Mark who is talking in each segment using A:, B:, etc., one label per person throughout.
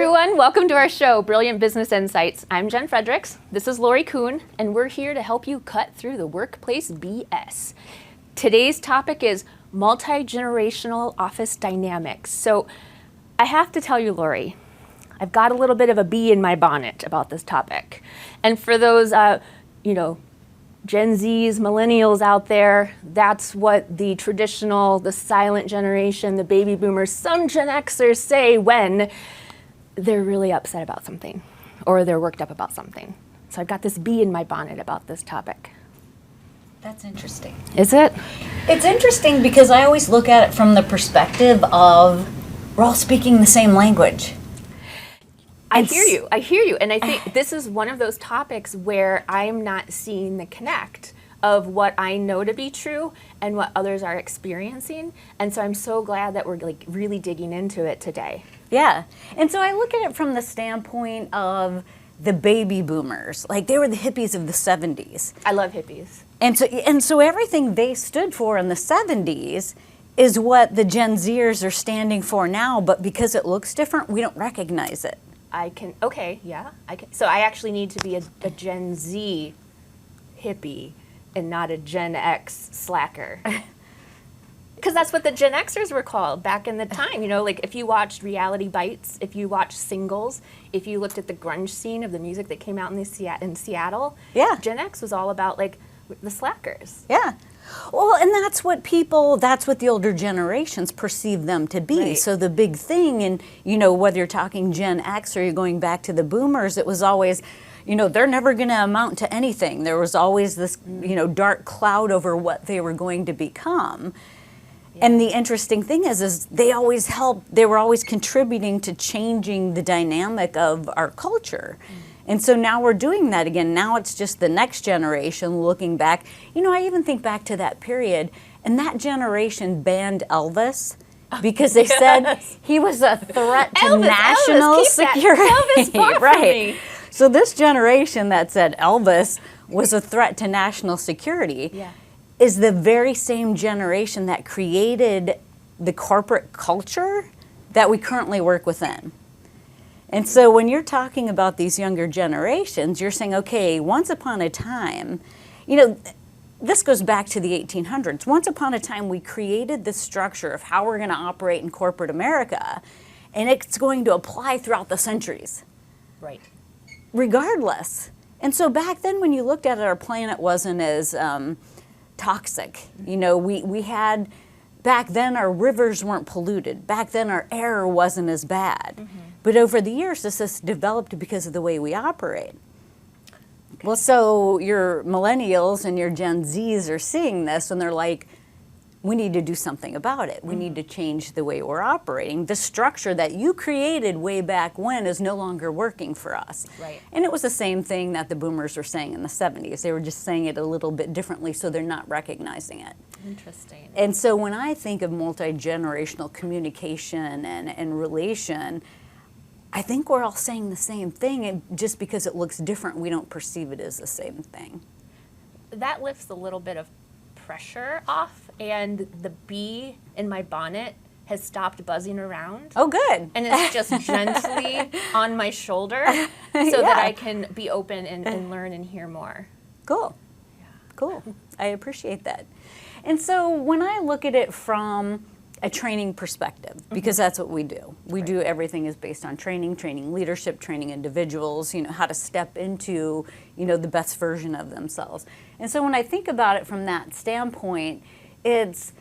A: everyone. Welcome to our show, Brilliant Business Insights. I'm Jen Fredericks. This is Lori Kuhn, and we're here to help you cut through the workplace BS. Today's topic is multi-generational office dynamics. So I have to tell you, Lori, I've got a little bit of a bee in my bonnet about this topic. And for those, Gen Zs, millennials out there, that's what the traditional, the silent generation, the baby boomers, some Gen Xers say when they're really upset about something or they're worked up about something. So I've got this bee in my bonnet about this topic.
B: That's interesting.
A: Is it?
B: It's interesting because I always look at it from the perspective of we're all speaking the same language.
A: I hear you. And I think this is one of those topics where I'm not seeing the connect of what I know to be true and what others are experiencing. And so I'm so glad that we're really digging into it today.
B: Yeah. And so I look at it from the standpoint of the baby boomers. Like, they were the hippies of the 70s.
A: I love hippies.
B: And so everything they stood for in the 70s is what the Gen Zers are standing for now, but because it looks different, we don't recognize it.
A: So I actually need to be a Gen Z hippie and not a Gen X slacker. Because that's what the Gen Xers were called back in the time. Like if you watched Reality Bites, if you watched Singles, if you looked at the grunge scene of the music that came out in Seattle,
B: yeah,
A: Gen X was all about like the slackers.
B: Yeah. Well, and that's what the older generations perceive them to be.
A: Right.
B: So the big thing, and whether you're talking Gen X or you're going back to the boomers, it was always, they're never going to amount to anything. There was always this, dark cloud over what they were going to become. Yeah. And the interesting thing is they always helped, they were always contributing to changing the dynamic of our culture. And so now we're doing that again. Now it's just the next generation looking back. I even think back to that period, and that generation banned Elvis because they said he was a threat to national security.
A: Elvis fought for me.
B: So this generation that said Elvis was a threat to national security is the very same generation that created the corporate culture that we currently work within. And so when you're talking about these younger generations, you're saying, okay, once upon a time, this goes back to the 1800s. Once upon a time, we created this structure of how we're going to operate in corporate America, and it's going to apply throughout the centuries.
A: Right.
B: Regardless. And so back then, when you looked at it, our planet wasn't as toxic. We had, back then, our rivers weren't polluted. Back then, our air wasn't as bad. Mm-hmm. But over the years, this has developed because of the way we operate. Okay. Well, so your millennials and your Gen Zs are seeing this, and they're like, we need to do something about it. We need to change the way we're operating. The structure that you created way back when is no longer working for us.
A: Right.
B: And it was the same thing that the boomers were saying in the 70s. They were just saying it a little bit differently, so they're not recognizing it.
A: Interesting.
B: And so when I think of multi-generational communication and relation, I think we're all saying the same thing, and just because it looks different, we don't perceive it as the same thing.
A: That lifts a little bit of pressure off, and the bee in my bonnet has stopped buzzing around.
B: Oh, good.
A: And it's just gently on my shoulder so that I can be open and learn and hear more.
B: Cool.
A: Yeah.
B: Cool. I appreciate that. And so when I look at it from a training perspective, because that's what we do. We do everything is based on training leadership, training individuals, how to step into, the best version of themselves. And so when I think about it from that standpoint, it's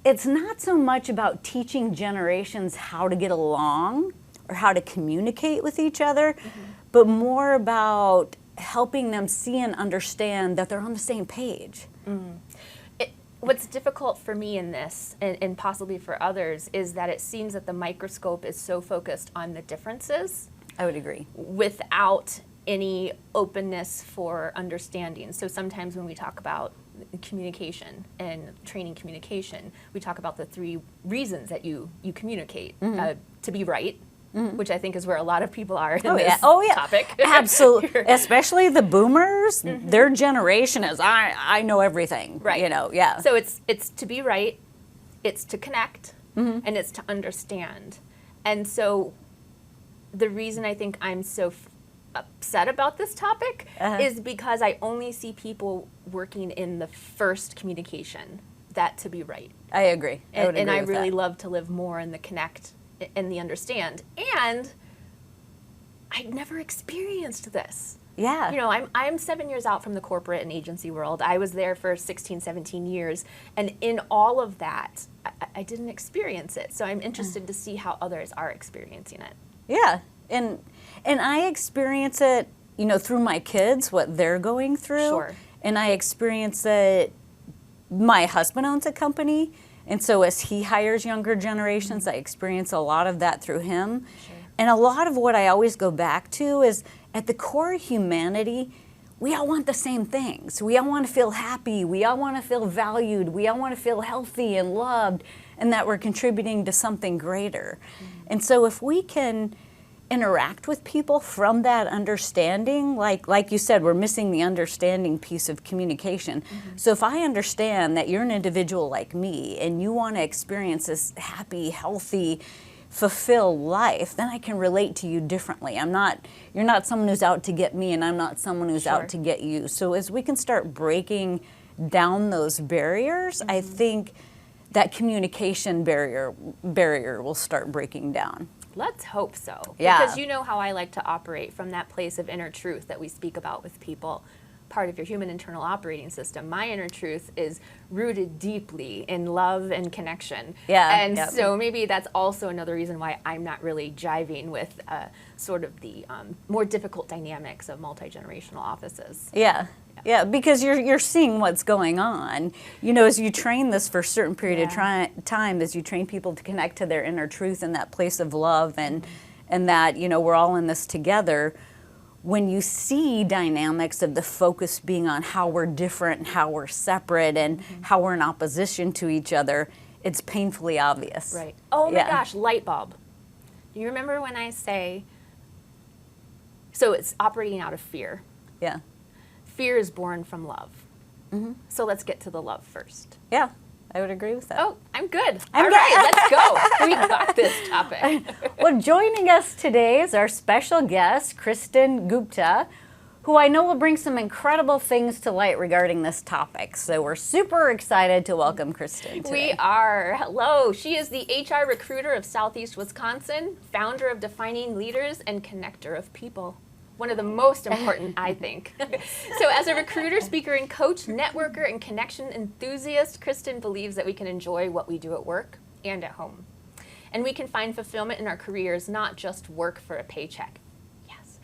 B: not so much about teaching generations how to get along or how to communicate with each other, but more about helping them see and understand that they're on the same page.
A: What's difficult for me in this, and possibly for others, is that it seems that the microscope is so focused on the differences.
B: I would agree.
A: Without any openness for understanding. So sometimes when we talk about communication and training communication, we talk about the 3 reasons that you communicate. To be right, which I think is where a lot of people are in this topic.
B: Absolutely. Especially the boomers, their generation is, I know everything.
A: Right. So it's to be right, it's to connect, and it's to understand. And so the reason I think I'm so upset about this topic is because I only see people working in the first communication, that to be right.
B: I agree. I would agree
A: and I
B: with
A: really
B: that.
A: love to live more in the connect and the understand. And I never experienced this.
B: Yeah.
A: You know, I'm 7 years out from the corporate and agency world. I was there for 16, 17 years. And in all of that, I didn't experience it. So I'm interested to see how others are experiencing it.
B: Yeah. And I experience it, you know, through my kids, what they're going through.
A: Sure.
B: And I experience it, my husband owns a company. And so as he hires younger generations, I experience a lot of that through him.
A: Sure.
B: And a lot of what I always go back to is at the core of humanity, we all want the same things. We all want to feel happy. We all want to feel valued. We all want to feel healthy and loved, and that we're contributing to something greater. And so if we can interact with people from that understanding, like you said, we're missing the understanding piece of communication. So if I understand that you're an individual like me and you want to experience this happy, healthy, fulfilled life, then I can relate to you differently. You're not someone who's out to get me, and I'm not someone who's
A: Sure.
B: out to get you. So as we can start breaking down those barriers, I think that communication barrier will start breaking down.
A: Let's hope so.
B: Yeah.
A: Because you know how I like to operate from that place of inner truth that we speak about with people. Part of your human internal operating system. My inner truth is rooted deeply in love and connection.
B: Yeah,
A: And
B: yep.
A: so maybe that's also another reason why I'm not really jiving with sort of the more difficult dynamics of multi-generational offices.
B: Yeah. Yeah, because you're seeing what's going on. You know, as you train this for a certain period of time, as you train people to connect to their inner truth and that place of love and that, you know, we're all in this together, when you see dynamics of the focus being on how we're different and how we're separate and how we're in opposition to each other, it's painfully obvious.
A: Right. Oh my
B: Yeah.
A: gosh, light bulb. You remember when I say, so it's operating out of fear.
B: Yeah.
A: Fear is born from love. So let's get to the love first.
B: Yeah, I would agree with that.
A: Oh, I'm good.
B: I'm
A: All
B: good.
A: right, let's go. We got this topic.
B: Well, joining us today is our special guest, Kristen Gupta, who I know will bring some incredible things to light regarding this topic. So we're super excited to welcome Kristen today.
A: We are. Hello. She is the HR recruiter of Southeast Wisconsin, founder of Defining Leaders, and connector of people. One of the most important, I think. So as a recruiter, speaker, and coach, networker, and connection enthusiast, Kristen believes that we can enjoy what we do at work and at home. And we can find fulfillment in our careers, not just work for a paycheck. Yes.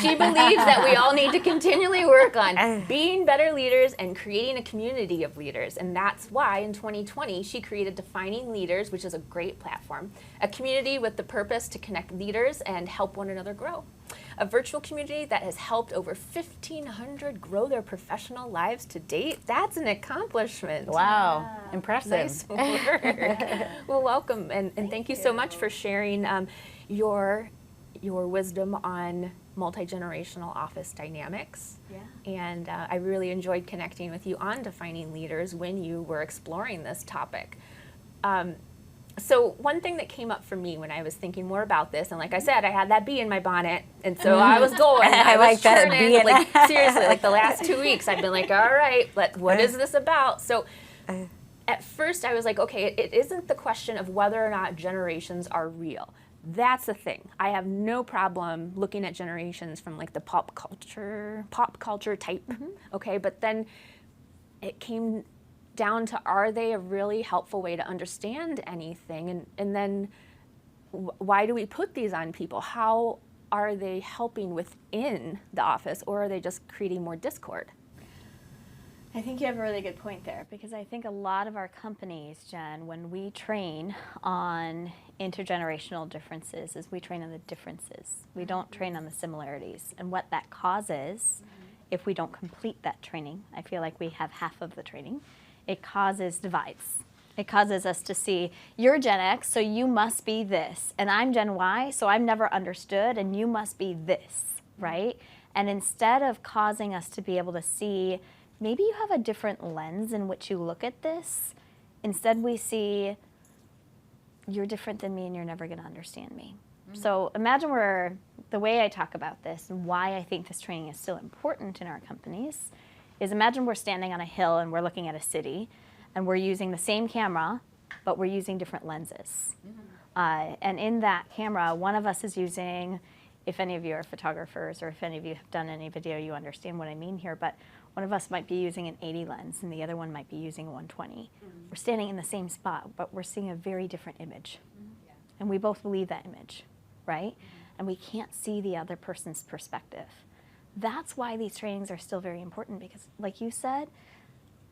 A: She believes that we all need to continually work on being better leaders and creating a community of leaders. And that's why in 2020, she created Defining Leaders, which is a great platform, a community with the purpose to connect leaders and help one another grow. A virtual community that has helped over 1,500 grow their professional lives to date. That's an accomplishment.
B: Wow, impressive.
A: Nice work. Well, welcome, and thank you so much for sharing your wisdom on multi-generational office dynamics.
C: Yeah.
A: And I really enjoyed connecting with you on Defining Leaders when you were exploring this topic. So one thing that came up for me when I was thinking more about this, and like I said, I had that bee in my bonnet, and so I was going.
B: I
A: was
B: like that
A: churning,
B: bee in
A: like seriously, like the last 2 weeks, I've been like, all right, what is this about? So at first I was like, okay, it isn't the question of whether or not generations are real. That's the thing. I have no problem looking at generations from like the pop culture type, okay? But then it came down to, are they a really helpful way to understand anything? And then why do we put these on people? How are they helping within the office, or are they just creating more discord?
C: I think you have a really good point there, because I think a lot of our companies, Jen, when we train on intergenerational differences, is we train on the differences. We don't train on the similarities. And what that causes, if we don't complete that training, I feel like we have half of the training, it causes divides. It causes us to see, you're Gen X, so you must be this, and I'm Gen Y, so I've never understood, and you must be this, right? And instead of causing us to be able to see, maybe you have a different lens in which you look at this, instead we see, you're different than me and you're never going to understand me. So imagine the way I talk about this and why I think this training is still important in our companies is imagine we're standing on a hill and we're looking at a city and we're using the same camera, but we're using different lenses. And in that camera, one of us is using, if any of you are photographers or if any of you have done any video, you understand what I mean here, but one of us might be using an 80 lens and the other one might be using a 120. We're standing in the same spot, but we're seeing a very different image. And we both believe that image, right? And we can't see the other person's perspective. That's why these trainings are still very important because, like you said,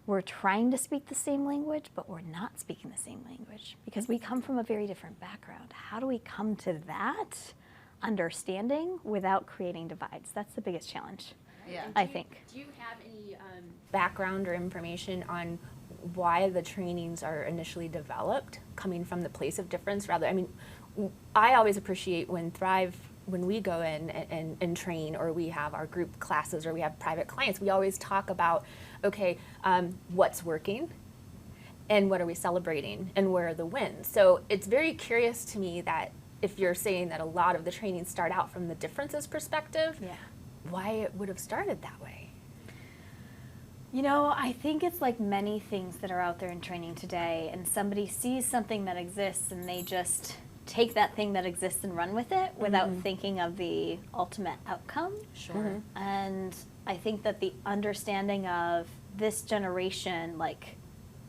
C: we're trying to speak the same language, but we're not speaking the same language because we come from a very different background. How do we come to that understanding without creating divides? That's the biggest challenge, I think.
A: Do you have any background or information on why the trainings are initially developed, coming from the place of difference rather? I mean, I always appreciate when we go in and train, or we have our group classes, or we have private clients, we always talk about, okay, what's working, and what are we celebrating, and where are the wins? So it's very curious to me that if you're saying that a lot of the trainings start out from the differences perspective, why it would have started that way.
C: You know, I think it's like many things that are out there in training today, and somebody sees something that exists and they just take that thing that exists and run with it without thinking of the ultimate outcome.
A: Sure.
C: And I think that the understanding of this generation, like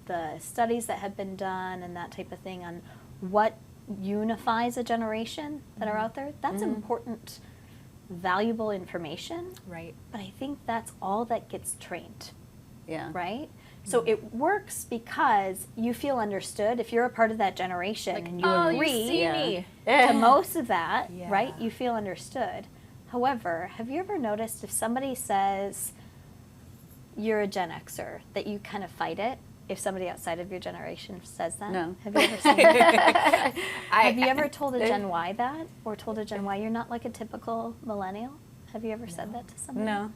C: the studies that have been done and that type of thing on what unifies a generation that are out there, that's important, valuable information.
A: Right.
C: But I think that's all that gets trained.
B: Yeah.
C: Right? So it works because you feel understood. If you're a part of that generation and you agree
A: you see me.
C: to most of that,
A: Yeah.
C: right? You feel understood. However, have you ever noticed if somebody says you're a Gen Xer, that you kind of fight it? If somebody outside of your generation says that?
B: No.
C: Have you ever seen that? Have you ever told a Gen Y that? Or told a Gen Y you're not like a typical millennial? Have you ever said that to somebody?
B: No.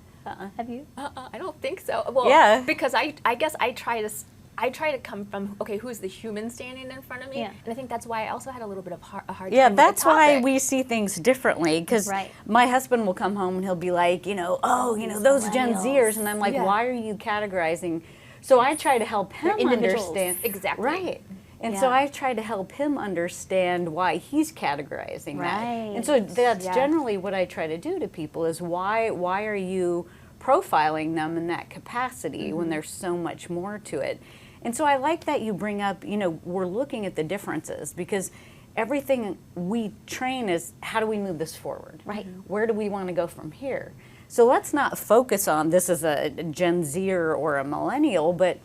C: Have you?
A: I don't think so. Well,
B: Yeah.
A: because I guess I try to come from, okay, who's the human standing in front of me?
C: Yeah.
A: And I think that's why I also had a little bit of a hard
B: Yeah,
A: time
B: that's
A: with the
B: why
A: topic.
B: we see things differently. Because
C: Right.
B: my husband will come home and he'll be like, those Gen
C: millennials.
B: Zers, and I'm like,
A: Yeah.
B: why are you categorizing? So I try to help him
A: individuals.
B: understand.
A: Exactly.
B: Right. And so
C: Yeah.
B: I try to help him understand why he's categorizing that. And so
C: Right.
B: that's
C: Yes.
B: generally what I try to do to people is why are you profiling them in that capacity when there's so much more to it? And so I like that you bring up, we're looking at the differences because everything we train is how do we move this forward?
C: Right.
B: Where do we want to go from here? So let's not focus on this as a Gen Zer or a millennial, but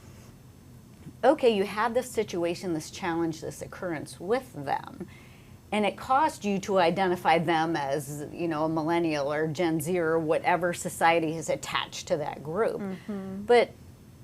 B: okay, you had this situation, this challenge, this occurrence with them, and it caused you to identify them as, a millennial or Gen Z or whatever society has attached to that group. But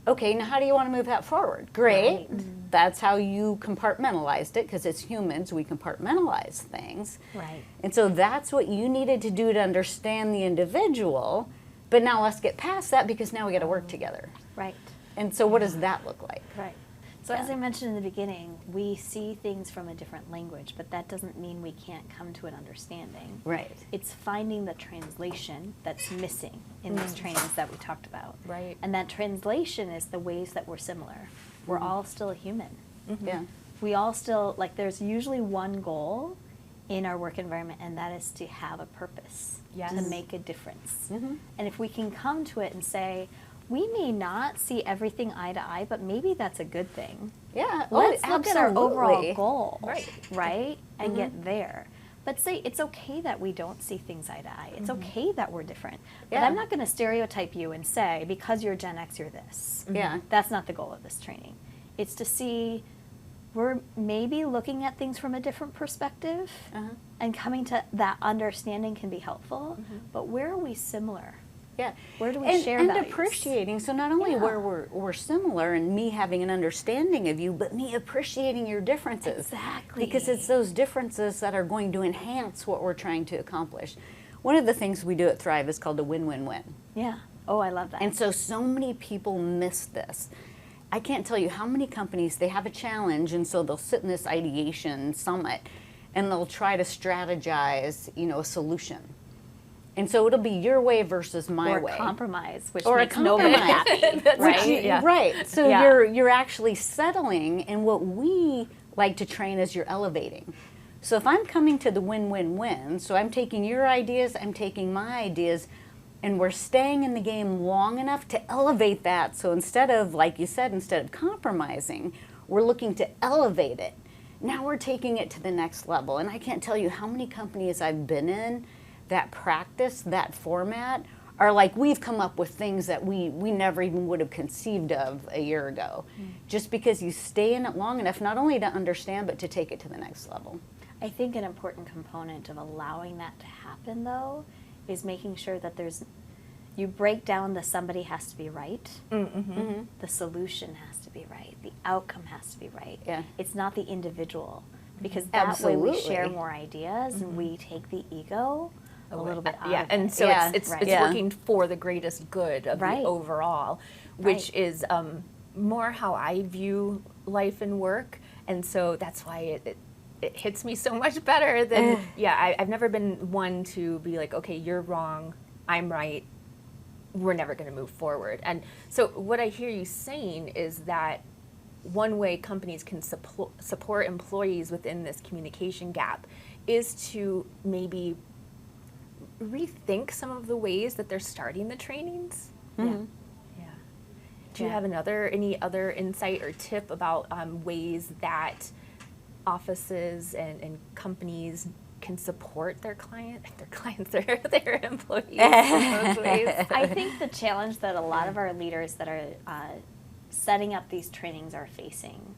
B: okay, now how do you want to move that forward? Great. That's how you compartmentalized it, because it's humans, we compartmentalize things.
C: Right.
B: And so that's what you needed to do to understand the individual, but now let's get past that because now we got to work together.
C: Right.
B: And so what does that look like?
C: Right. So as I mentioned in the beginning, we see things from a different language, but that doesn't mean we can't come to an understanding.
B: Right.
C: It's finding the translation that's missing in these trainings that we talked about.
A: Right.
C: And that translation is the ways that we're similar. We're all still a human.
B: Yeah.
C: We all still, there's usually one goal in our work environment, and that is to have a purpose,
A: Yes.
C: to make a difference. And if we can come to it and say, we may not see everything eye to eye, but maybe that's a good thing.
B: Yeah.
C: Let's look at our overall
B: absolutely.
C: goal,
A: Right.
C: and get there. But say it's okay that we don't see things eye to eye. It's okay that we're different. But
B: Yeah.
C: I'm not going to stereotype you and say, because you're Gen X, you're this.
B: Yeah.
C: That's not the goal of this training. It's to see we're maybe looking at things from a different perspective, and coming to that understanding can be helpful. But where are we similar?
B: Yeah.
C: Where do we
B: and,
C: share
B: and
C: values?
B: appreciating, so not only
C: Yeah.
B: where we're similar and me having an understanding of you, but me appreciating your differences.
C: Exactly.
B: Because it's those differences that are going to enhance what we're trying to accomplish. One of the things we do at Thrive is called a win-win-win.
C: Yeah. Oh, I love that.
B: And so many people miss this. I can't tell you how many companies, they have a challenge, and so they'll sit in this ideation summit, and they'll try to strategize, a solution. And so it'll be your way versus my way.
C: Or compromise, which
B: Or
C: makes nobody happy, right?
B: Right. So
C: Yeah.
B: you're actually settling, and what we like to train is you're elevating. So if I'm coming to the win-win-win, so I'm taking your ideas, I'm taking my ideas, and we're staying in the game long enough to elevate that. So instead of, like you said, instead of compromising, we're looking to elevate it. Now we're taking it to the next level. And I can't tell you how many companies I've been in that practice that format are like, we've come up with things that we never even would have conceived of a year ago. Just because you stay in it long enough, not only to understand, but to take it to the next level.
C: I think an important component of allowing that to happen, though, is making sure that you break down the somebody has to be right, the solution has to be right, the outcome has to be right.
B: Yeah.
C: It's not the individual, because that way we share
B: Absolutely.
C: more ideas and we take the ego a little bit out
A: Yeah,
C: of
A: and
C: it.
A: so
B: Yeah.
A: it's
C: Right.
B: Yeah.
A: working for the greatest good of
C: Right.
A: the overall, which
C: Right.
A: is more how I view life and work, and so that's why it hits me so much better than I've never been one to be like, okay, you're wrong, I'm right, we're never going to move forward. And so what I hear you saying is that one way companies can support employees within this communication gap is to maybe rethink some of the ways that they're starting the trainings. Yeah. Do you have any other insight or tip about ways that offices and companies can support their clients, their employees in those ways?
C: I think the challenge that a lot of our leaders that are setting up these trainings are facing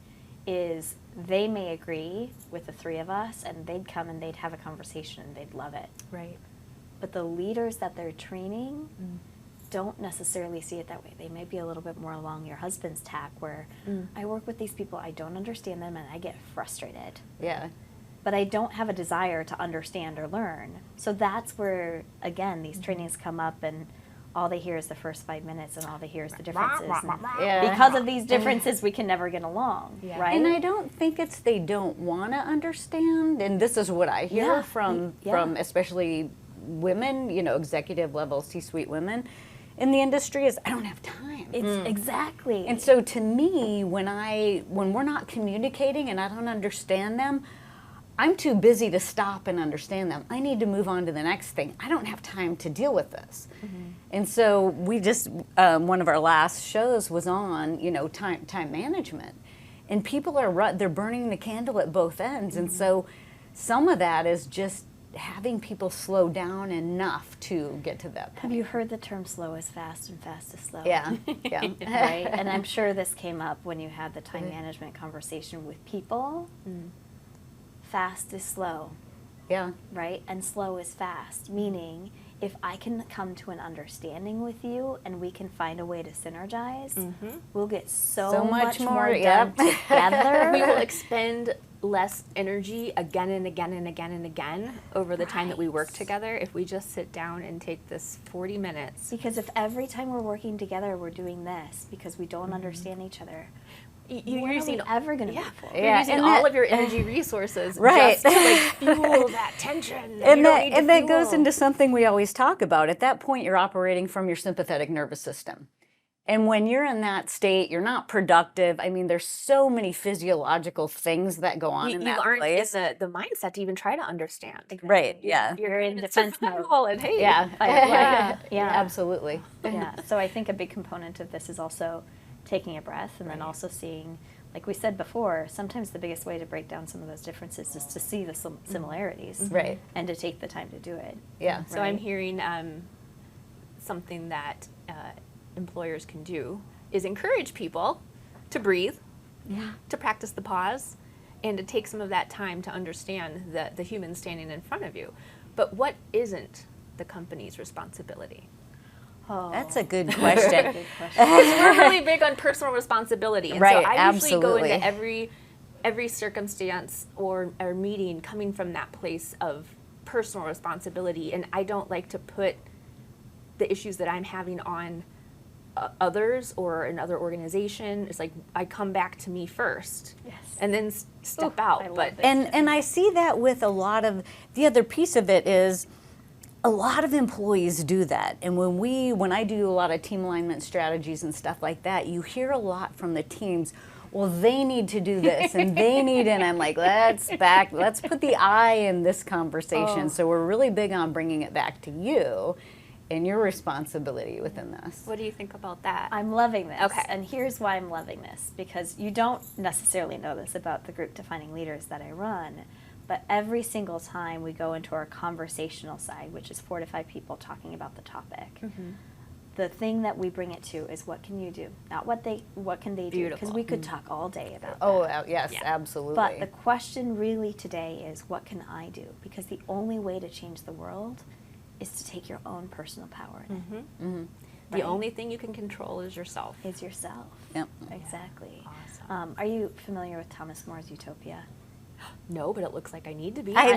C: is they may agree with the three of us and they'd come and they'd have a conversation and they'd love it.
A: Right.
C: But the leaders that they're training don't necessarily see it that way. They may be a little bit more along your husband's tack where I work with these people, I don't understand them, and I get frustrated.
B: Yeah.
C: But I don't have a desire to understand or learn. So that's where, again, these trainings come up and all they hear is the first 5 minutes and all they hear is the differences. And
B: Yeah.
C: because of these differences, we can never get along,
A: Yeah.
C: right?
B: And I don't think it's they don't want to understand. And this is what I hear
C: Yeah.
B: from
C: Yeah.
B: especially women, executive level C-suite women in the industry is I don't have time.
C: It's exactly.
B: And so to me, when we're not communicating and I don't understand them, I'm too busy to stop and understand them. I need to move on to the next thing. I don't have time to deal with this. And so we just, one of our last shows was on, time management. And people they're burning the candle at both ends. And so some of that is just having people slow down enough to get to that
C: Have
B: point.
C: you heard the term slow is fast and fast is slow?
B: Yeah, yeah.
C: Right? And I'm sure this came up when you had the time management conversation with people. Fast is slow,
B: Yeah.
C: right? And slow is fast, meaning if I can come to an understanding with you and we can find a way to synergize, we'll get so much more done together.
A: We will expend less energy again and again and again and again over the time that we work together if we just sit down and take this 40 minutes.
C: Because if every time we're working together we're doing this because we don't understand each other,
A: You're
C: when are
A: using
C: we ever going to move forward?
A: You're using
B: and
A: all
B: that-
A: of your energy resources
B: Right.
A: just to fuel that tension.
B: And
A: you don't need to
B: that goes
A: fuel.
B: into something we always talk about. At that point, you're operating from your sympathetic nervous system. And when you're in that state, you're not productive. I mean, there's so many physiological things that go on in
A: you
B: that
A: aren't
B: place.
A: in the mindset to even try to understand.
B: Right, yeah.
C: You're in defense mode.
A: Survival and hey,
B: Yeah.
C: Yeah.
B: Absolutely.
C: Yeah. So I think a big component of this is also taking a breath and then also seeing, like we said before, sometimes the biggest way to break down some of those differences is to see the similarities.
B: Right.
C: And to take the time to do it.
B: Yeah.
A: So I'm hearing something that employers can do is encourage people to breathe, to practice the pause, and to take some of that time to understand the human standing in front of you. But what isn't the company's responsibility?
C: Oh,
B: That's a good question.
C: good question.
A: We're really big on personal responsibility, and
B: Right,
A: so I usually go
B: absolutely.
A: into every circumstance or meeting coming from that place of personal responsibility, and I don't like to put the issues that I'm having on others or another organization, it's like I come back to me first, and then step out.
C: I love
A: But
C: it.
B: And I see that with a lot of, the other piece of it is a lot of employees do that. And when I do a lot of team alignment strategies and stuff like that, you hear a lot from the teams, well, they need to do this and they need, and I'm like, let's put the I in this conversation. So we're really big on bringing it back to you and your responsibility within this.
A: what do you think about that?
C: I'm loving this.
A: Okay.
C: And here's why I'm loving this, because you don't necessarily know this about the group defining leaders that I run, but every single time we go into our conversational side, which is 4 to 5 people talking about the topic, the thing that we bring it to is what can you do? Not what can they do?
A: Beautiful.
C: Because we could talk all day about that.
B: Oh, yes,
A: Yeah.
B: absolutely.
C: But the question really today is what can I do? Because the only way to change the world is to take your own personal power in it.
A: The only thing you can control is yourself.
C: Is yourself.
B: Yep.
C: Exactly.
A: Awesome.
C: Are you familiar with Thomas More's Utopia?
A: No, but it looks like I need to be.
C: I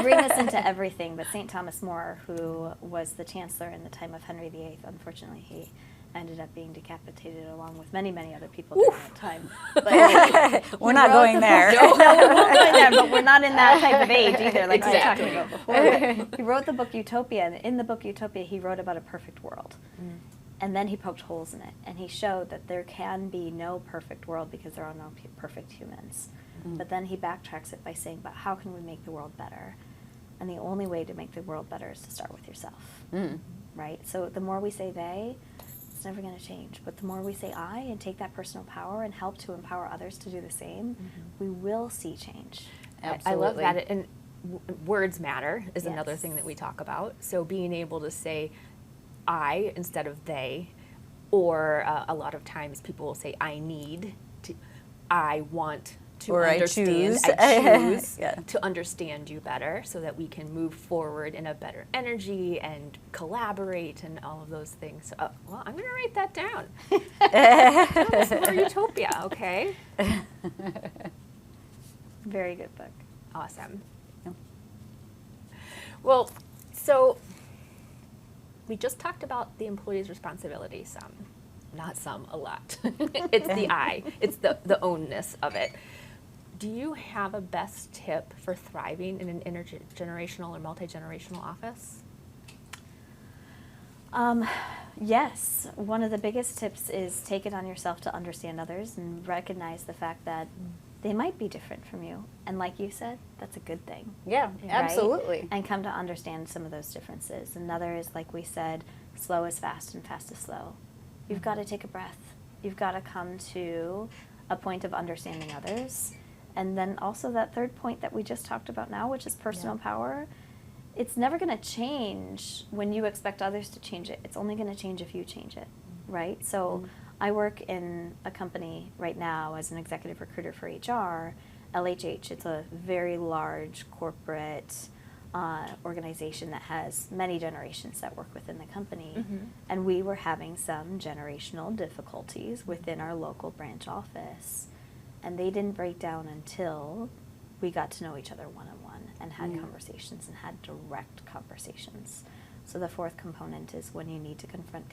C: bring this into everything, but St. Thomas More, who was the chancellor in the time of Henry VIII, unfortunately he ended up being decapitated along with many, many other people during that time. But
B: We're not going there.
C: No, we're not going there, but we're not in that type of age either, like
A: Exactly.
C: we were talking about before. He wrote the book Utopia, and in the book Utopia, he wrote about a perfect world. And then he poked holes in it, and he showed that there can be no perfect world because there are no perfect humans. But then he backtracks it by saying, but how can we make the world better? And the only way to make the world better is to start with yourself, right? So the more we say they, it's never going to change. But the more we say I and take that personal power and help to empower others to do the same, we will see change.
A: I love that. And words matter is another
C: Yes.
A: thing that we talk about. So being able to say I instead of they, or a lot of times people will say I need to, I want to
B: Or I
A: understand,
B: choose.
A: I choose
B: Yeah.
A: to understand you better so that we can move forward in a better energy and collaborate and all of those things. So, well, I'm going to write that down. Thomas More Utopia, okay.
C: Very good book.
A: Awesome. Well, so we just talked about the employee's responsibility some. Not some, a lot. It's the I. It's the ownness of it. Do you have a best tip for thriving in an intergenerational or multi-generational office?
C: Yes. One of the biggest tips is take it on yourself to understand others and recognize the fact that they might be different from you. And like you said, that's a good thing.
B: Yeah,
C: right?
B: absolutely.
C: And come to understand some of those differences. Another is, like we said, slow is fast and fast is slow. You've got to take a breath. You've got to come to a point of understanding others. And then also that third point that we just talked about now, which is personal power. It's never going to change when you expect others to change it. It's only going to change if you change it, right? So I work in a company right now as an executive recruiter for HR, LHH. It's a very large corporate organization that has many generations that work within the company. And we were having some generational difficulties within our local branch office. And they didn't break down until we got to know each other one-on-one and had conversations and had direct conversations. So the fourth component is when you need to confront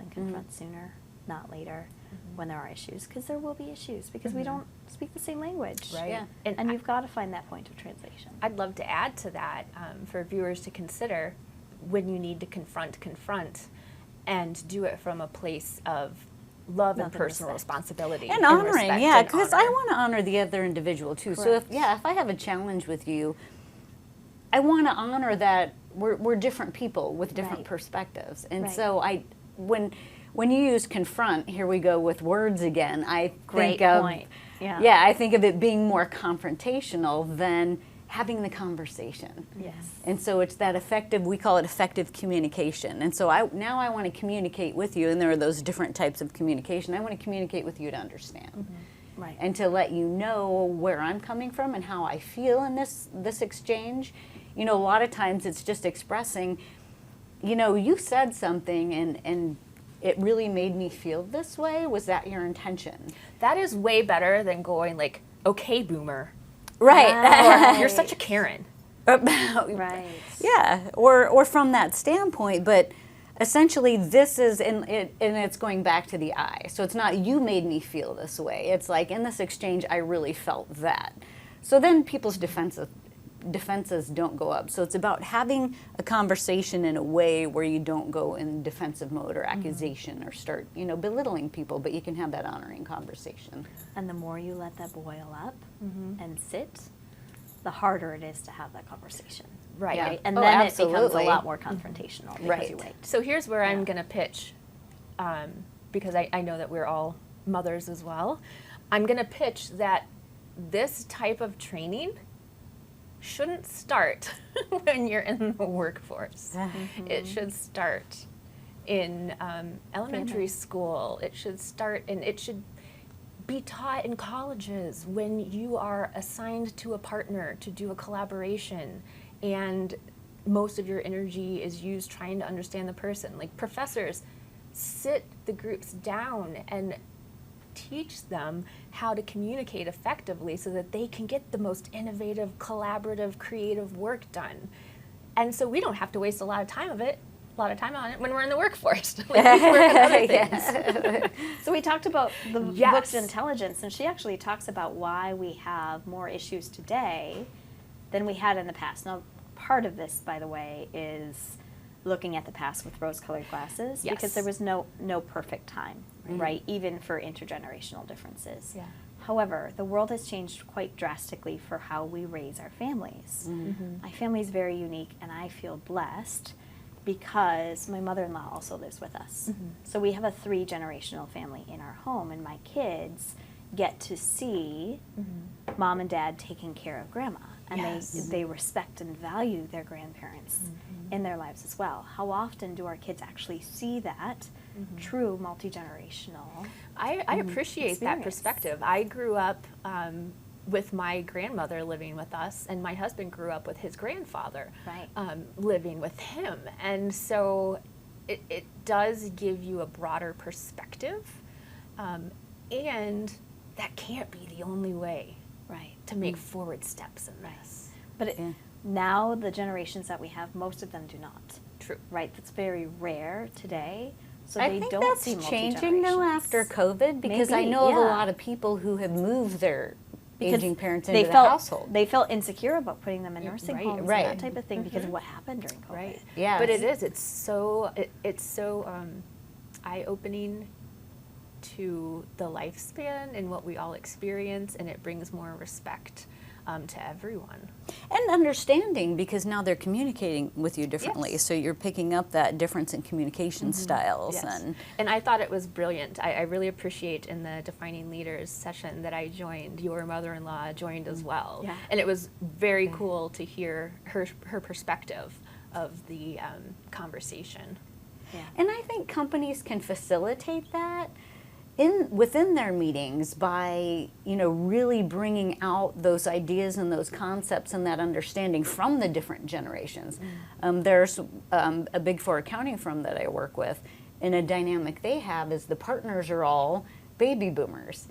C: and confront sooner, not later, when there are issues, because there will be issues, because we don't speak the same language.
A: Right.
B: Yeah.
C: And you've got to find that point of translation.
A: I'd love to add to that for viewers to consider when you need to confront, and do it from a place of love and personal responsibility.
B: And honoring,
A: respect
B: yeah,
A: and
B: because
A: honor.
B: I want to honor the other individual too. So if I have a challenge with you, I want to honor that we're different people with different perspectives. And so when you use confront, here we go with words again. I think of I think of it being more confrontational than having the conversation.
C: Yes.
B: And so it's that effective, we call it effective communication. And so now I want to communicate with you, and there are those different types of communication. I want to communicate with you to understand.
C: Right.
B: And to let you know where I'm coming from and how I feel in this exchange. You know, a lot of times it's just expressing, you know, you said something and it really made me feel this way. Was that your intention?
A: That is way better than going like, okay, boomer.
B: Right.
A: Or you're such a Karen.
C: Right.
B: Yeah, or from that standpoint, but essentially this is, and it's going back to the I. So it's not you made me feel this way. It's like in this exchange, I really felt that. So then people's defenses don't go up. So it's about having a conversation in a way where you don't go in defensive mode or accusation or start, belittling people, but you can have that honoring conversation.
C: And the more you let that boil up and sit, the harder it is to have that conversation.
A: Right.
B: Yeah.
C: And
B: Oh,
C: then
B: absolutely.
C: it becomes a lot more confrontational because
B: Right.
C: you wait.
A: So here's where I'm going to pitch, because I know that we're all mothers as well. I'm going to pitch that this type of training shouldn't start when you're in the workforce. It should start in elementary school. It should start, and it should be taught in colleges when you are assigned to a partner to do a collaboration, and most of your energy is used trying to understand the person. Like professors, sit the groups down and teach them how to communicate effectively so that they can get the most innovative, collaborative, creative work done. And so we don't have to waste a lot of time on it when we're in the workforce. Like, we work on other things.
C: So we talked about the
A: Yes.
C: book's intelligence, and she actually talks about why we have more issues today than we had in the past. Now, part of this, by the way, is looking at the past with rose-colored glasses,
A: Yes.
C: because there was no perfect time, right? Even for intergenerational differences.
A: Yeah.
C: However, the world has changed quite drastically for how we raise our families. My family is very unique, and I feel blessed because my mother-in-law also lives with us. So we have a 3-generational family in our home, and my kids get to see mom and dad taking care of grandma, and
A: Yes.
C: they respect and value their grandparents in their lives as well. How often do our kids actually see that true multi-generational?
A: I appreciate that
C: experience.
A: perspective. I grew up with my grandmother living with us, and my husband grew up with his grandfather
C: Right.
A: living with him. And so it does give you a broader perspective, and that can't be the only way
C: Right.
A: to make forward steps in this.
C: But
B: Yeah.
C: now the generations that we have, most of them do not.
A: True.
C: Right? That's very rare today. So
B: I
C: they
B: think
C: don't
B: that's
C: see
B: changing though
C: multi-generations.
B: after COVID, because I
C: Maybe,
B: know of a
C: yeah.
B: lot of people who have moved their
C: Because
B: aging parents
C: they
B: into the
C: felt,
B: household.
C: They felt insecure about putting them in nursing
A: Right,
C: homes
B: right.
C: and that type of thing because of what happened during COVID.
A: Right.
B: Yes.
A: But it's so eye-opening to the lifespan and what we all experience, and it brings more respect to everyone.
B: And understanding, because now they're communicating with you differently,
A: Yes.
B: so you're picking up that difference in communication styles.
A: Yes.
B: And
A: I thought it was brilliant. I really appreciate in the Defining Leaders session that I joined, your mother-in-law joined as well.
C: Yeah.
A: And it was very cool to hear her perspective of the conversation.
C: Yeah.
B: And I think companies can facilitate that within their meetings by, really bringing out those ideas and those concepts and that understanding from the different generations. There's a Big Four accounting firm that I work with, and a dynamic they have is the partners are all baby boomers,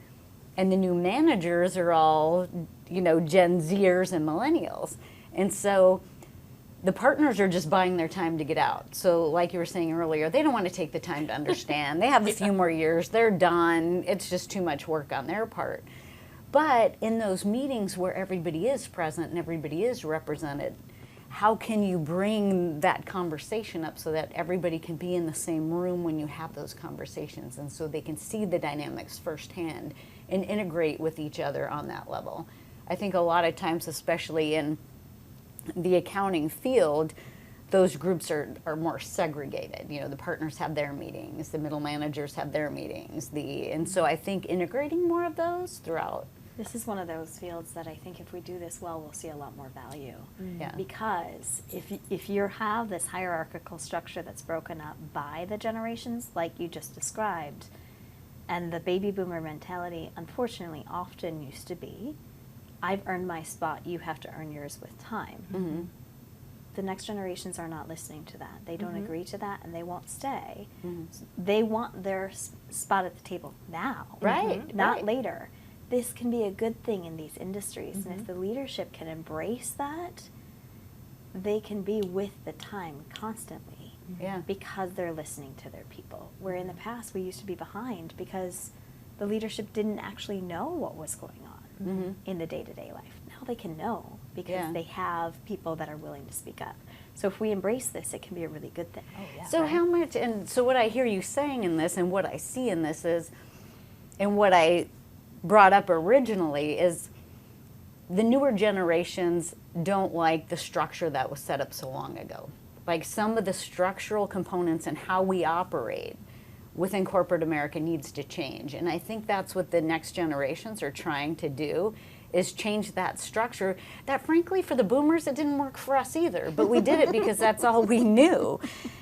B: and the new managers are all, Gen Zers and millennials. And so the partners are just buying their time to get out. So like you were saying earlier, they don't want to take the time to understand. They have a few more years, they're done. It's just too much work on their part. But in those meetings where everybody is present and everybody is represented, how can you bring that conversation up so that everybody can be in the same room when you have those conversations, and so they can see the dynamics firsthand and integrate with each other on that level? I think a lot of times, especially in the accounting field, those groups are more segregated. The partners have their meetings, the middle managers have their meetings, and so I think integrating more of those throughout.
C: This is one of those fields that I think if we do this well, we'll see a lot more value.
B: Yeah.
C: Because if you have this hierarchical structure that's broken up by the generations, like you just described, and the baby boomer mentality, unfortunately, often used to be, I've earned my spot, you have to earn yours with time. The next generations are not listening to that. They don't agree to that, and they won't stay. They want their spot at the table now,
B: Right,
C: not
B: right.
C: later. This can be a good thing in these industries, and if the leadership can embrace that, they can be with the time constantly.
B: Yeah.
C: because they're listening to their people. Where in the past we used to be behind because the leadership didn't actually know what was going on in the day-to-day life. Now they can know because they have people that are willing to speak up. So if we embrace this, it can be a really good thing.
A: Oh, yeah.
B: So how much, and so what I hear you saying in this and what I see in this is, and what I brought up originally is the newer generations don't like the structure that was set up so long ago. Like some of the structural components and how we operate within corporate America needs to change. And I think that's what the next generations are trying to do, is change that structure that frankly for the boomers it didn't work for us either, but we did it because that's all we knew.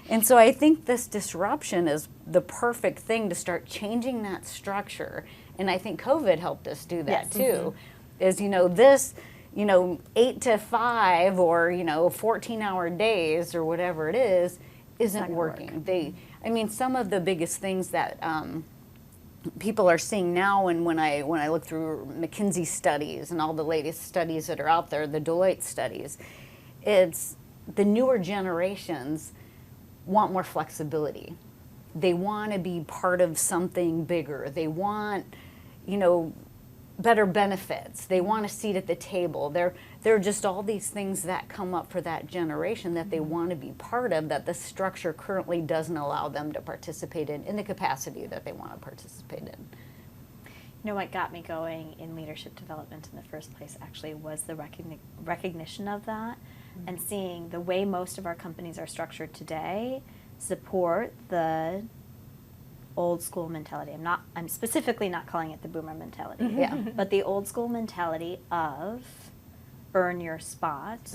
B: And so I think this disruption is the perfect thing to start changing that structure. And I think COVID helped us do that too. Is, this, 8 to 5 or, 14-hour days or whatever it is, isn't working. Some of the biggest things that people are seeing now, and when I look through McKinsey studies and all the latest studies that are out there, the Deloitte studies, it's the newer generations want more flexibility. They want to be part of something bigger. They want, better benefits. They want a seat at the table. There are just all these things that come up for that generation that they want to be part of, that the structure currently doesn't allow them to participate in the capacity that they want to participate in.
C: You know what got me going in leadership development in the first place actually was the recognition of that and seeing the way most of our companies are structured today support the old school mentality. I'm specifically not calling it the boomer mentality, but the old school mentality of earn your spot,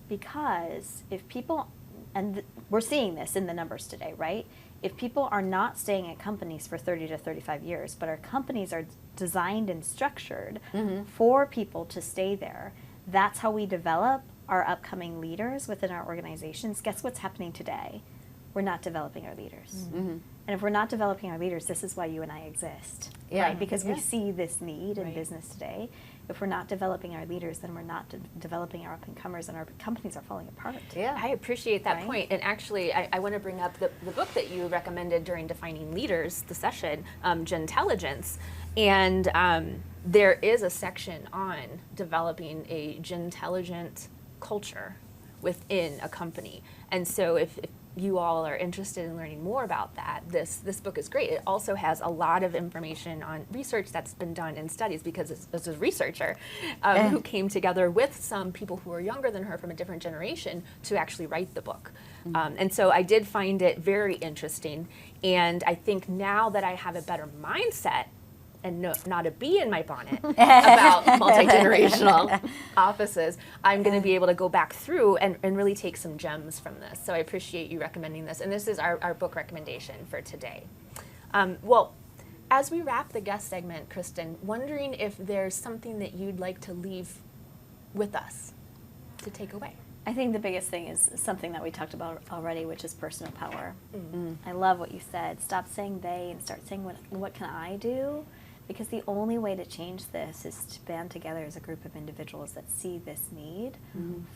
C: because if people, and we're seeing this in the numbers today, right? If people are not staying at companies for 30 to 35 years, but our companies are designed and structured for people to stay there, that's how we develop our upcoming leaders within our organizations. Guess what's happening today? We're not developing our leaders. And if we're not developing our leaders, this is why you and I exist, right? Because we see this need in business today. If we're not developing our leaders, then we're not developing our up-and-comers, and our companies are falling apart.
A: Yeah, I appreciate that point. And actually, I want to bring up the book that you recommended during Defining Leaders, the session, Gentelligence. And there is a section on developing a Gentelligent culture within a company. And so if you all are interested in learning more about that, this book is great. It also has a lot of information on research that's been done in studies, because this is a researcher who came together with some people who are younger than her from a different generation to actually write the book. And so I did find it very interesting. And I think now that I have a better mindset and not a bee in my bonnet about multi-generational offices, I'm going to be able to go back through and really take some gems from this. So I appreciate you recommending this. And this is our book recommendation for today. Well, as we wrap the guest segment, Kristen, wondering if there's something that you'd like to leave with us to take away.
C: I think the biggest thing is something that we talked about already, which is personal power. I love what you said. Stop saying they and start saying what can I do? Because the only way to change this is to band together as a group of individuals that see this need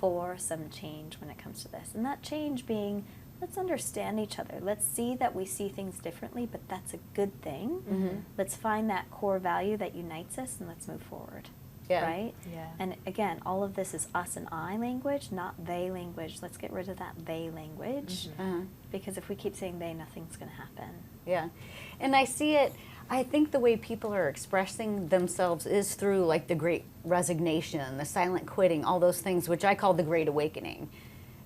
C: for some change when it comes to this. And that change being, let's understand each other. Let's see that we see things differently, but that's a good thing. Let's find that core value that unites us, and let's move forward. Right?
A: Yeah.
C: And again, all of this is us and I language, not they language. Let's get rid of that they language. Because if we keep saying they, nothing's going to happen.
B: Yeah. And I see it, I think the way people are expressing themselves is through like the great resignation, the silent quitting, all those things, which I call the great awakening.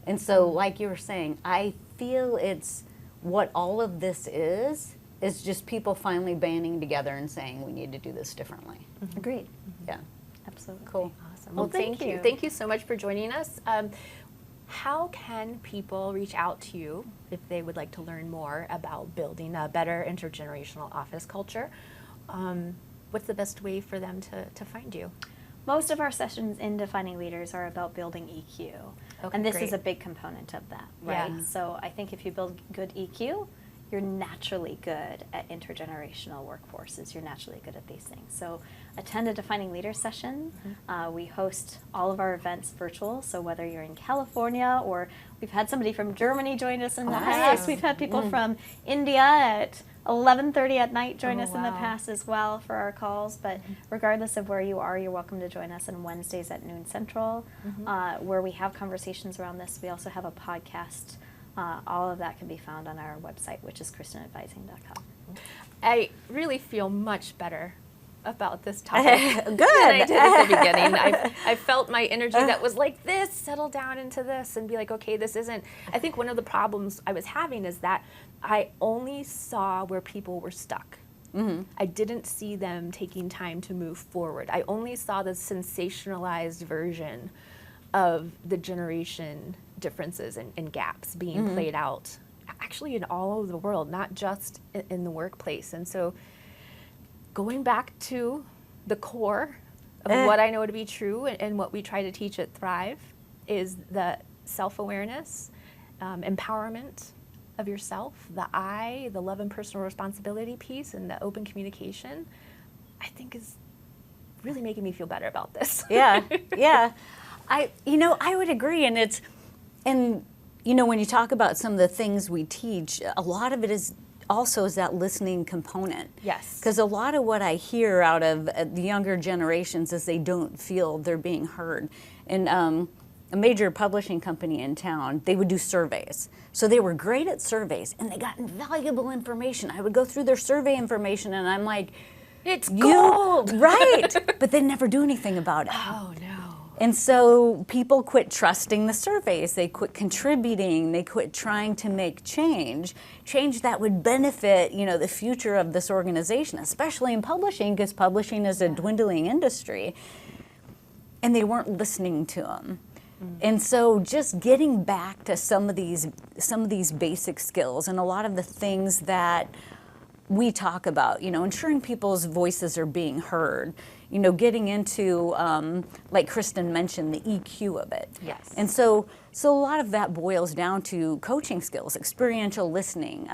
B: And so like you were saying, I feel it's what all of this is just people finally banding together and saying we need to do this differently.
C: Agreed.
B: Yeah.
C: Absolutely.
B: Cool.
A: Awesome. Well, thank you. Thank you so much for joining us. How can people reach out to you if they would like to learn more about building a better intergenerational office culture? What's the best way for them to find you?
C: Most of our sessions in Defining Leaders are about building EQ.
A: Okay,
C: and this
A: great.
C: is a big component of that, right?
A: Yeah.
C: So I think if you build good EQ, you're naturally good at intergenerational workforces. You're naturally good at these things. So attend a Defining Leaders session. We host all of our events virtual. So whether you're in California, or we've had somebody from Germany join us in the past. We've had people from India at 11:30 at night join us in the past as well for our calls. But regardless of where you are, you're welcome to join us on Wednesdays at noon Central, where we have conversations around this. We also have a podcast. All of that can be found on our website, which is KristenAdvising.com.
A: I really feel much better about this topic
B: Good.
A: than I did at the beginning. I felt my energy that was like this settle down into this and be like, okay, this isn't. I think one of the problems I was having is that I only saw where people were stuck. I didn't see them taking time to move forward. I only saw the sensationalized version of the generation differences and gaps being played out actually in all over the world, not just in the workplace. And so going back to the core of what I know to be true and what we try to teach at Thrive is the self-awareness, empowerment of yourself, the love and personal responsibility piece, and the open communication, I think is really making me feel better about this.
B: Yeah. I would agree, and when you talk about some of the things we teach, a lot of it is that listening component.
A: Yes.
B: Because a lot of what I hear out of the younger generations is they don't feel they're being heard. And a major publishing company in town, they would do surveys. So they were great at surveys, and they got invaluable information. I would go through their survey information, and I'm like,
A: it's gold!
B: Right, but they never do anything about it.
A: Oh, no.
B: And so people quit trusting the surveys, they quit contributing, they quit trying to make change that would benefit, the future of this organization, especially in publishing, because publishing is a dwindling industry. And they weren't listening to them. And so just getting back to some of these basic skills and a lot of the things that we talk about, ensuring people's voices are being heard, getting into, like Kristen mentioned, the EQ of it.
A: Yes.
B: And so a lot of that boils down to coaching skills, experiential listening,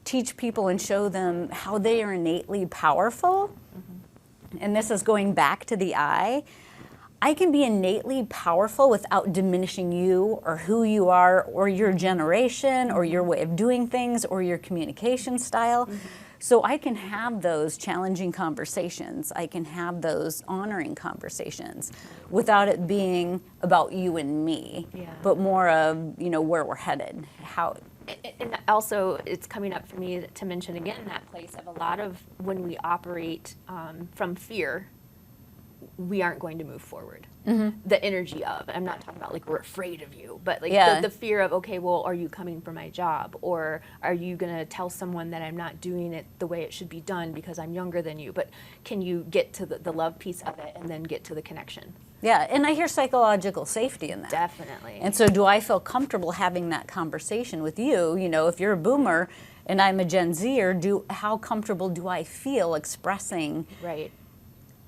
B: teach people and show them how they are innately powerful. And this is going back to the I can be innately powerful without diminishing you or who you are or your generation or your way of doing things or your communication style. So I can have those challenging conversations. I can have those honoring conversations without it being about you and me, but more of, where we're headed.
A: And also, it's coming up for me to mention again that place of a lot of when we operate from fear, we aren't going to move forward. The energy of, I'm not talking about like we're afraid of you, but like the fear of, okay, well, are you coming for my job? Or are you going to tell someone that I'm not doing it the way it should be done because I'm younger than you? But can you get to the love piece of it and then get to the connection?
B: Yeah, and I hear psychological safety in that.
A: Definitely.
B: And so do I feel comfortable having that conversation with you? If you're a boomer and I'm a Gen Zer, how comfortable do I feel expressing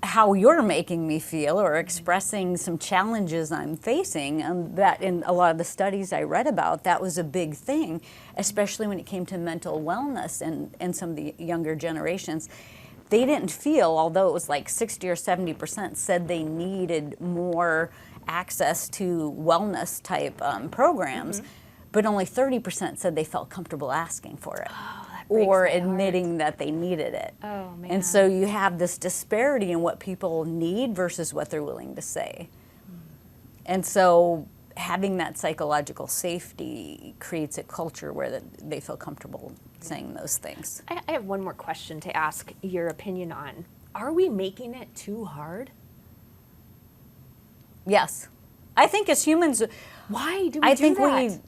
B: how you're making me feel or expressing some challenges I'm facing? That in a lot of the studies I read about, that was a big thing, especially when it came to mental wellness and some of the younger generations. They didn't feel, although it was like 60 or 70% said they needed more access to wellness type programs, but only 30% said they felt comfortable asking for it. Or admitting that they needed it.
C: Oh, man.
B: And so you have this disparity in what people need versus what they're willing to say. And so having that psychological safety creates a culture where they feel comfortable saying those things.
A: I have one more question to ask your opinion on. Are we making it too hard?
B: Yes. I think as humans,
A: why do we do that?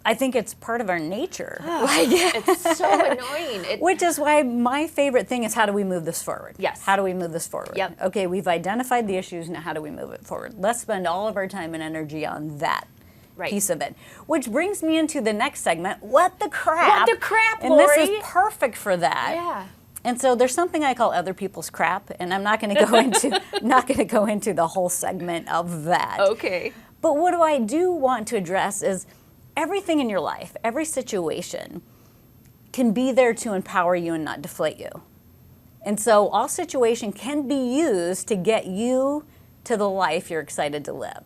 B: I think it's part of our nature.
A: It's so annoying.
B: Which is why my favorite thing is, how do we move this forward?
A: Yes.
B: How do we move this forward?
A: Yep.
B: Okay, we've identified the issues, now how do we move it forward? Let's spend all of our time and energy on that piece of it. Which brings me into the next segment, what the crap?
A: What the crap,
B: and
A: Lori?
B: this is perfect for that.
A: Yeah.
B: And so there's something I call other people's crap, and I'm not going to go into the whole segment of that.
A: Okay.
B: But what I do want to address is everything in your life, every situation can be there to empower you and not deflate you. And so all situation can be used to get you to the life you're excited to live.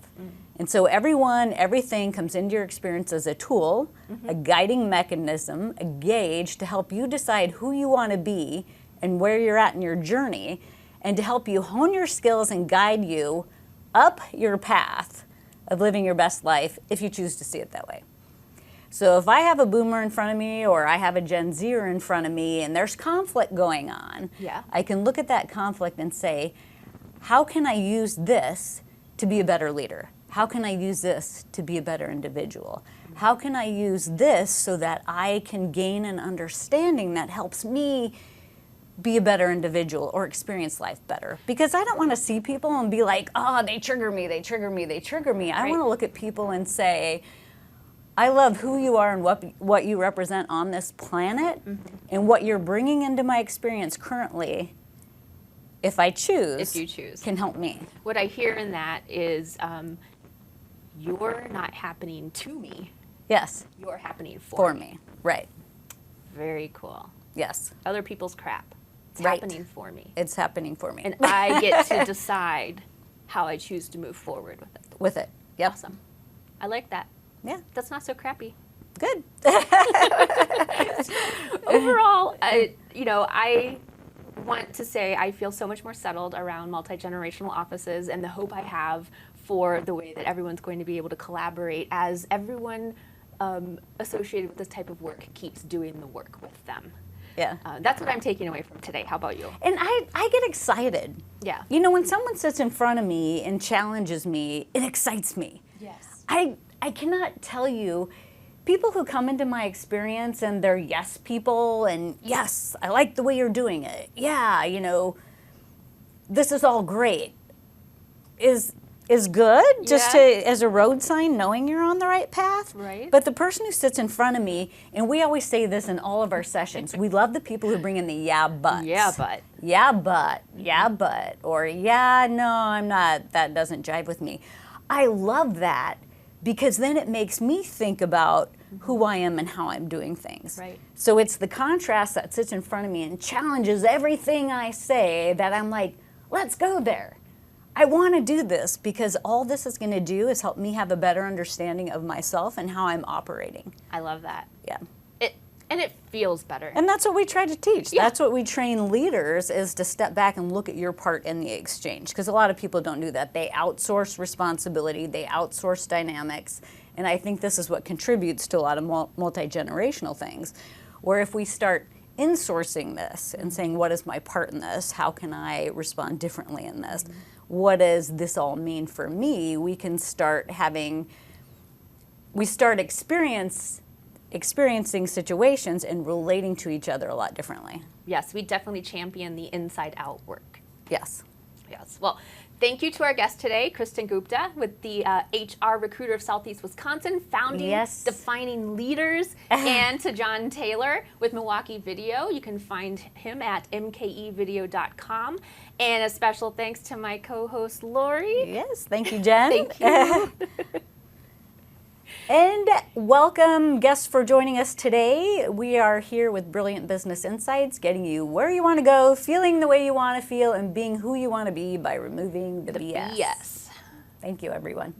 B: And so everything comes into your experience as a tool, a guiding mechanism, a gauge to help you decide who you want to be and where you're at in your journey, and to help you hone your skills and guide you up your path of living your best life if you choose to see it that way. So if I have a boomer in front of me or I have a Gen Zer in front of me and there's conflict going on, I can look at that conflict and say, how can I use this to be a better leader? How can I use this to be a better individual? How can I use this so that I can gain an understanding that helps me be a better individual or experience life better? Because I don't want to see people and be like, oh, they trigger me, they trigger me, they trigger me. I want to look at people and say, I love who you are and what you represent on this planet, and what you're bringing into my experience currently, if you choose, can help me.
A: What I hear in that is you're not happening to me.
B: Yes.
A: You're happening for me.
B: Right.
A: Very cool.
B: Yes.
A: Other people's crap. It's
B: Right.
A: happening for me.
B: It's happening for me.
A: And I get to decide how I choose to move forward with it.
B: With it. Yep.
A: Awesome. I like that.
B: Yeah.
A: That's not so crappy.
B: Good.
A: Overall, I want to say I feel so much more settled around multi-generational offices, and the hope I have for the way that everyone's going to be able to collaborate as everyone associated with this type of work keeps doing the work with them.
B: Yeah.
A: That's what I'm taking away from today. How about you?
B: And I get excited.
A: Yeah.
B: You know, when someone sits in front of me and challenges me, it excites me.
A: Yes.
B: I cannot tell you, people who come into my experience and they're yes people, and yes, I like the way you're doing it. Yeah, this is all great. Is good, just as a road sign, knowing you're on the right path.
A: Right.
B: But the person who sits in front of me, and we always say this in all of our sessions, we love the people who bring in the yeah buts.
A: Yeah, but.
B: Yeah, but, or yeah, no, I'm not, that doesn't jive with me. I love that, because then it makes me think about who I am and how I'm doing things.
A: Right.
B: So it's the contrast that sits in front of me and challenges everything I say that I'm like, let's go there. I want to do this, because all this is going to do is help me have a better understanding of myself and how I'm operating.
A: I love that.
B: Yeah.
A: It feels better.
B: And that's what we try to teach.
A: Yeah.
B: That's what we train leaders, is to step back and look at your part in the exchange. Because a lot of people don't do that. They outsource responsibility, they outsource dynamics. And I think this is what contributes to a lot of multi-generational things. Where if we start insourcing this and saying, what is my part in this? How can I respond differently in this? What does this all mean for me? We can start experiencing situations and relating to each other a lot differently.
A: Yes, we definitely champion the inside-out work.
B: Yes.
A: Yes. Well, thank you to our guest today, Kristen Gupta, with the HR recruiter of Southeast Wisconsin, founding Defining Leaders, and to John Taylor with Milwaukee Video. You can find him at mkevideo.com. And a special thanks to my co-host, Lori.
B: Yes, thank you, Jen.
A: Thank you.
B: And welcome, guests, for joining us today. We are here with Brilliant Business Insights, getting you where you want to go, feeling the way you want to feel, and being who you want to be by removing the BS.
A: BS.
B: Thank you, everyone.